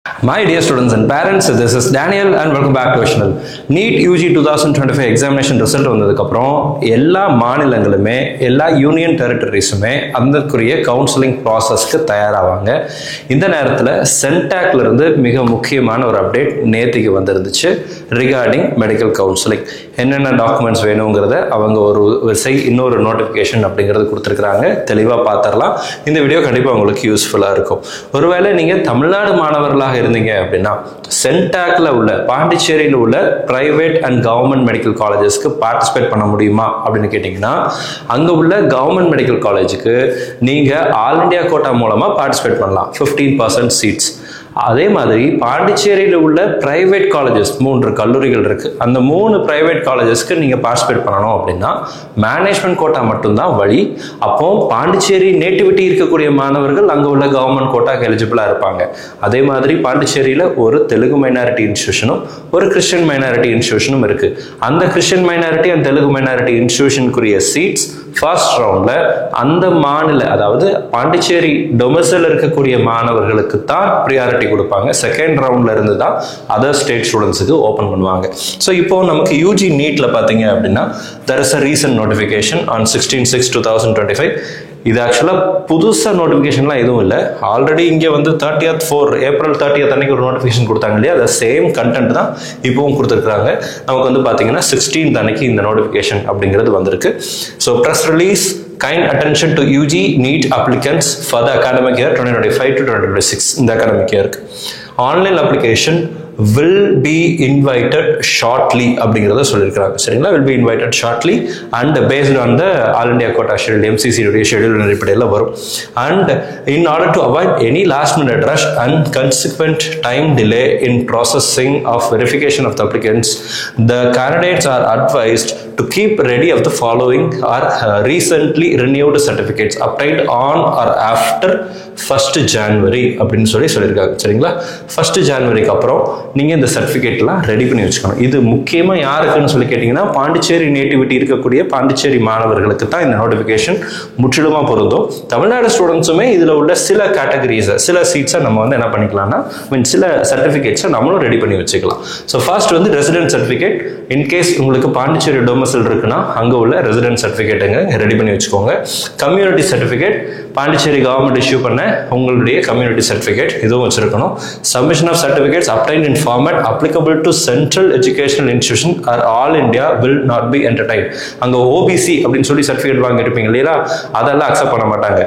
My dear students and parents, this is Daniel and welcome back to our channel. NEET UG 2025 examination result வந்ததுக்கு அப்புறம் எல்லா மாநிலங்களுமே எல்லா union டெரிட்டரிஸுமே அதற்குரிய counselling ப்ராசஸ்க்கு தயாராவாங்க. இந்த நேரத்தில் சென்டாக்ல இருந்து மிக முக்கியமான ஒரு அப்டேட் நேத்திக்கு வந்திருந்துச்சு ரிகார்டிங் மெடிக்கல் கவுன்சிலிங். என்னென்ன டாக்குமெண்ட்ஸ் வேணுங்கிறத அவங்க ஒரு இன்னொரு நோட்டிஃபிகேஷன் அப்படிங்கிறது கொடுத்துருக்குறாங்க. தெளிவாக பார்த்துடலாம். இந்த வீடியோ கண்டிப்பாக உங்களுக்கு யூஸ்ஃபுல்லாக இருக்கும். ஒருவேளை நீங்கள் தமிழ்நாடு மாணவர்களாக இருந்தீங்க அப்படின்னா சென்டாக்ல உள்ள பாண்டிச்சேரியில் உள்ள பிரைவேட் அண்ட் கவர்மெண்ட் மெடிக்கல் காலேஜஸ்க்கு பார்ட்டிசிபேட் பண்ண முடியுமா அப்படின்னு கேட்டிங்கன்னா அங்கே உள்ள கவர்மெண்ட் மெடிக்கல் காலேஜுக்கு நீங்கள் ஆல் இண்டியா கோட்டா மூலமாக பார்ட்டிசிபேட் பண்ணலாம் 15% சீட்ஸ். அதே மாதிரி பாண்டிச்சேரியில் உள்ள பிரைவேட் காலேஜஸ் 3 கல்லூரிகள் இருக்கு. அந்த 3 பிரைவேட் காலேஜஸ்க்கு நீங்க பார்ட்டிசிபேட் பண்ணணும் அப்படின்னா மேனேஜ்மெண்ட் கோட்டா மட்டும்தான் வழி. அப்போ பாண்டிச்சேரி நேட்டிவிட்டி இருக்கக்கூடிய மாணவர்கள் அங்கே உள்ள கவர்மெண்ட் கோட்டாக்கு எலிஜிபிளா இருப்பாங்க. அதே மாதிரி பாண்டிச்சேரியில் ஒரு தெலுங்கு மைனாரிட்டி இன்ஸ்டியூஷனும் ஒரு கிறிஸ்டியன் மைனாரிட்டி இன்ஸ்டியூஷனும் இருக்கு. அந்த Christian minority and Telugu minority இன்ஸ்டியூஷனுக்குரிய சீட்ஸ் ஃபர்ஸ்ட் ரவுண்ட்ல அந்த மாநில அதாவது பாண்டிச்சேரி டொமிசைல் இருக்கக்கூடிய மாணவர்களுக்கு தான் ப்ரியாரிட்டி கொடுப்பாங்க. செகண்ட் ரவுண்ட்ல இருந்து தான் அதர் ஸ்டேட் ஸ்டூடெண்ட்ஸுக்கு ஓப்பன் பண்ணுவாங்க. ஸோ இப்போ நமக்கு யூஜி நீட்ல பார்த்தீங்க அப்படின்னா there is a recent notification on 16/6/2025. இது ஆக்சுவலாக புதுசாக நோட்டிஃபிகேஷன்லாம் எதுவும் இல்லை. ஆல்ரெடி இங்கே வந்து April 30th அன்னைக்கு ஒரு நோட்டிஃபிகேஷன் கொடுத்தாங்க இல்லையா, அது சேம் கண்டென்ட் தான் இப்பவும் கொடுத்துருக்காங்க. நமக்கு வந்து பார்த்தீங்கன்னா 16th அன்னைக்கு இந்த நோட்டிஃபிகேஷன் அப்படிங்கிறது வந்திருக்கு. So press release kind attention to UG NEET applicants for the academic year 2025 to 2026. இந்த academic year online application will be invited shortly அப்படிங்கிறத சொல்லியிருக்கிறாங்க. சரிங்களா, will be invited shortly and based on the all India quota schedule MCC schedule அடிப்படையில் வரும். And in order to avoid any last minute rush and consequent time delay in processing of verification of the applicants, the candidates are advised to keep ready of the following are recently renewed certificates obtained on or after 1st January அப்படின்னு சொல்லியிருக்காங்க. சரிங்களா, 1st Januaryக்கு அப்புறம் நீங்க இந்த சர்டிபிகேட்லாம் ready பண்ணி வச்சுக்கணும். இது முக்கியமா யாருக்குன்னு சொல்லி கேட்டீங்கன்னா பாண்டிச்சேரி நேட்டிவிட்டி இருக்கக்கூடிய பாண்டிச்சேரி மாணவர்களுக்கு தான் இந்த நோட்டிபிகேஷன் முற்றிலுமா பொருந்தும். தமிழ்நாடு ஸ்டூடெண்ட்ஸுமே இதுல உள்ள சில கேட்டகரிஸ் சில சீட்ஸை நம்ம வந்து என்ன பண்ணிக்கலாம்னா சில சர்டிபிகேட்ஸை நம்மளும் ரெடி பண்ணி வச்சுக்கலாம். ஸோ ஃபர்ஸ்ட் வந்து ரெசிடென்ட் சர்டிபிகேட். இன்கேஸ் உங்களுக்கு பாண்டிச்சேரி டொமிசைல் இருக்குன்னா அங்க உள்ள ரெசிடென்ட் சர்டிபிகேட்டுங்க ரெடி பண்ணி வச்சுக்கோங்க. Community certificate Pondicherry government issue பண்ண உங்களுடைய கம்யூனிட்டி சர்டிபிகேட் இதுவும் வச்சிருக்கணும். Submission of certificates obtained in format applicable to central educational institution or all India will not be entertained. அங்க OBC அப்படின்னு சொல்லி சர்டிபிகேட் வாங்கி இருப்பீங்க இல்லையா, அதெல்லாம் அக்செப்ட் பண்ண மாட்டாங்க.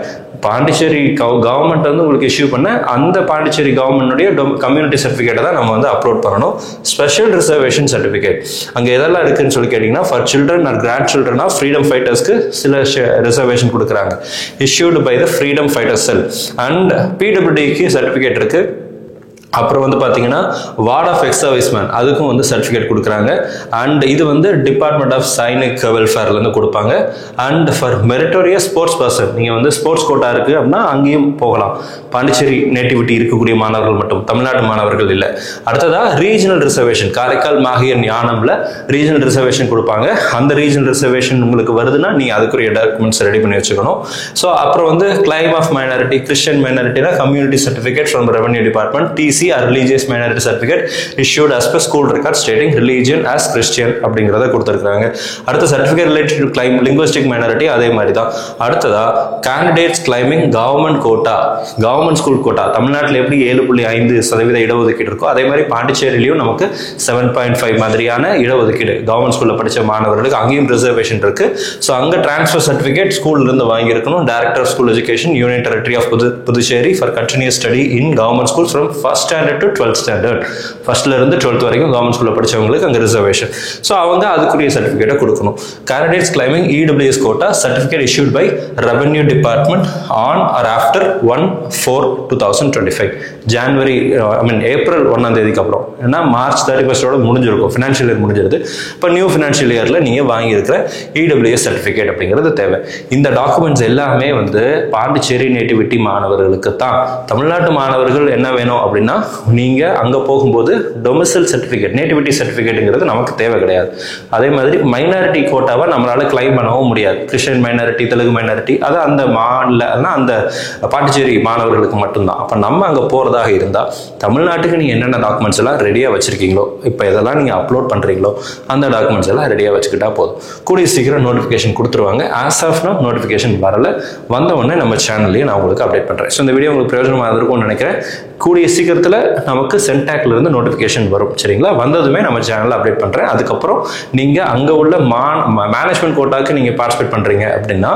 பாண்டிச்சேரி கவர்மெண்ட் வந்து உங்களுக்கு இஷ்யூ பண்ண அந்த பாண்டிச்சேரி கவர்மெண்டுடைய கம்யூனிட்டி சர்டிஃபிகேட்டை தான் நம்ம வந்து அப்லோட் பண்ணணும். ஸ்பெஷல் ரிசர்வேஷன் சர்டிஃபிகேட் அங்கே எதெல்லாம் இருக்குன்னு சொல்லி கேட்டிங்கன்னா for children or grandchildren of freedom ஃபைட்டர்ஸ்க்கு சில ரிசர்வேஷன் கொடுக்குறாங்க. Issued by the freedom fighter cell. And பிடபிள்யூடிக்கு சர்டிஃபிகேட் இருக்கு. அப்புறம் வந்து பார்த்தீங்கன்னா வார்ட் ஆஃப் எக்ஸ் சர்வீஸ்மேன் அதுக்கும் வந்து சர்டிஃபிகேட் கொடுக்குறாங்க. அண்ட் இது வந்து டிபார்ட்மெண்ட் ஆஃப் சைனிக் வெல்ஃபேர்லேருந்து கொடுப்பாங்க. And for meritorious sports person நீங்கள் வந்து ஸ்போர்ட்ஸ் கோட்டா இருக்குது அப்படின்னா அங்கேயும் போகலாம். பாண்டிச்சேரி நேட்டிவிட்டி இருக்கக்கூடிய மாணவர்கள் மட்டும், தமிழ்நாட்டு மாணவர்கள் இல்லை. அடுத்ததா ரீஜனல் ரிசர்வேஷன் காரைக்கால் மாஹியன் யானம்ல ரீஜனல் ரிசர்வேஷன் கொடுப்பாங்க. அந்த ரீஜனல் ரிசர்வேஷன் உங்களுக்கு வருதுன்னா நீங்கள் அதுக்குரிய டாக்குமெண்ட்ஸ் ரெடி பண்ணி வச்சுக்கணும். ஸோ அப்புறம் வந்து கிளைம் ஆஃப் மைனாரிட்டி கிறிஸ்டியன் மைனாரிட்டினா community certificate from revenue department. TC or religious minority certificate issued as per school record stating religion as Christian அப்படிங்கறத கொடுத்திருக்காங்க. அடுத்த certificate related to claim linguistic minority அதே மாதிரி தான். அடுத்ததா candidates claiming government quota government school quota தமிழ்நாட்டில் எப்படி 7.5% இடஒதுக்கீடு இருக்கோ அதே மாதிரி பாண்டிச்சேரியிலையும் நமக்கு 7.5 மாதிரியான இடஒதுக்கீடு கவர்மெண்ட் ஸ்கூல்ல படிச்ச மாணவர்களுக்கு அங்கேயும் ரிசர்வேஷன் இருக்கு. ஸோ அங்க டிரான்ஸ்ஃபர் சர்டிஃபிகேட் ஸ்கூல்ல இருந்து வாங்கியிருக்கணும். Director of school education union territory of Puducherry for continuous study in government school from first standard to 12th standard. ஃபர்ஸ்ட்ல இருந்து 12th வரைக்கும் கவர்மெண்ட் ஸ்கூல்ல படிச்சவங்களுக்கு அங்க ரிசர்வேஷன். ஸோ அவங்க அதுக்குரிய சர்டிஃபிகேட்டை கொடுக்கணும். Candidates claiming EWS quota certificate issued by revenue department on or after 1/4/2025 ஜனவரி ஏப்ரல் 1ஆம் தேதிக்கு அப்புறம். ஏன்னா மார்ச் 31 முடிஞ்சிருக்கும், ஃபினான்ஷியல் இயர் முடிஞ்சிருது. இப்போ நியூ ஃபினான்ஷியல் இயர்ல நீங்க வாங்கியிருக்கிற EWS சர்டிஃபிகேட் அப்படிங்கிறது தேவை. இந்த டாக்குமெண்ட்ஸ் எல்லாமே வந்து பாண்டிச்சேரி நேட்டிவிட்டி மாணவர்களுக்கு தான். தமிழ்நாட்டு மாணவர்கள் என்ன வேணும் அப்படின்னா நீங்கள் அங்கே போகும்போது டொமிசைல் சர்டிஃபிகேட், நேட்டிவிட்டி சர்டிஃபிகேட்டுங்கிறது நமக்கு தேவை கிடையாது. அதே மாதிரி மைனாரிட்டி கோட்டாவை நம்மளால் கிளைம் பண்ணவும் முடியாது. கிறிஸ்டியன் மைனாரிட்டி, தெலுங்கு மைனாரிட்டி, அது அந்த அந்த பாண்டிச்சேரி மாணவர்களுக்கு மட்டும்தான். அப்போ நம்ம அங்கே போகிறதாக இருந்தால் தமிழ்நாட்டுக்கு நீங்கள் என்னென்ன டாக்குமெண்ட்ஸ் எல்லாம் ரெடியாக வச்சுருக்கீங்களோ, இப்போ எதெல்லாம் நீங்கள் அப்லோட் பண்ணுறீங்களோ அந்த டாக்குமெண்ட்ஸ் எல்லாம் ரெடியாக வச்சுக்கிட்டா போதும். கூடிய சீக்கிரம் நோட்டிஃபிகேஷன் கொடுத்துருவாங்க. ஆஸ் ஆஃப் நோ நோட்டிஃபிகேஷன் வரல, வந்த உடனே நம்ம சேனல்லையும் நான் உங்களுக்கு அப்டேட் பண்ணுறேன். ஸோ இந்த வீடியோ உங்களுக்கு பிரயோஜனமாக இருக்கும்னு நினைக்கிறேன். கூடிய சீக்கிரத்தில் நமக்கு சென்டாக்ல இருந்து நோட்டிஃபிகேஷன் வரும். சரிங்களா? வந்ததுமே நம்ம சேனலில் அப்டேட் பண்ணுறேன். அதுக்கப்புறம் நீங்கள் அங்கே உள்ள மேனேஜ்மெண்ட் கோட்டாக்கு நீங்கள் பார்ட்டிசிபேட் பண்ணுறீங்க அப்படின்னா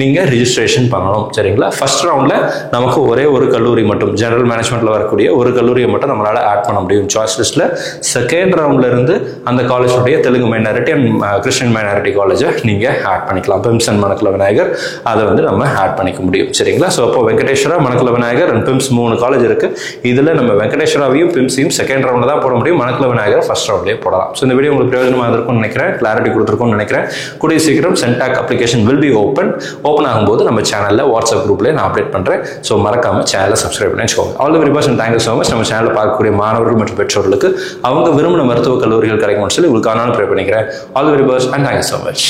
நீங்கள் ரிஜிஸ்ட்ரேஷன் பண்ணணும். சரிங்களா? ஃபர்ஸ்ட் ரவுண்டில் நமக்கு ஒரே ஒரு கல்லூரி மட்டும், ஜெனரல் மேனேஜ்மெண்ட்டில் வரக்கூடிய ஒரு கல்லூரியை மட்டும் நம்மளால் ஆட் பண்ண முடியும் சாய்ஸ் லிஸ்ட்டில். செகண்ட் ரவுண்டில் இருந்து அந்த காலேஜுடைய Telugu minority and Christian minority காலேஜை நீங்கள் ஆட் பண்ணிக்கலாம். பிம்ஸ் அண்ட் மணக்குள விநாயகர் அதை நம்ம ஆட் பண்ணிக்க முடியும். சரிங்களா? ஸோ அப்போ Venkateswara, Manakula Vinayagar and PIMS 3 college இருக்குது. இதில் நம்ம வெங்கடேஸ்வராவையும் பிம்ஸையும் செகண்ட் ரவுண்டில் தான் போட முடியும். மணக்குள விநாயகர் ஃபர்ஸ்ட் ரவுண்ட்லேயே போடலாம். ஸோ இந்த வீடியோ உங்களுக்கு பிரயோஜனமாக இருக்கும்னு நினைக்கிறேன். கிளாரிட்டி கொடுத்துருக்கும்னு நினைக்கிறேன். கூடிய சீக்கிரம் CENTAC application will be open ஆகும்போது நம்ம சேனலில் வாட்ஸ்அப் குரூப்லேயே நான் அப்டேட் பண்ணுறேன். ஸோ மறக்காம சேனலை சப்ஸ்கிரைப் பண்ணி வச்சுக்கோங்க. All the very best and thank you so much. நம்ம சேனலில் பார்க்கக்கூடிய மாணவர்கள் மற்றும் பெற்றோர்களுக்கு அவங்க விரும்பின மருத்துவ கல்லூரிகள் கிடைக்கும்னு சொல்லி உங்களுக்கு ப்ரே பண்ணிக்கிறேன். All the very best and thank you so much.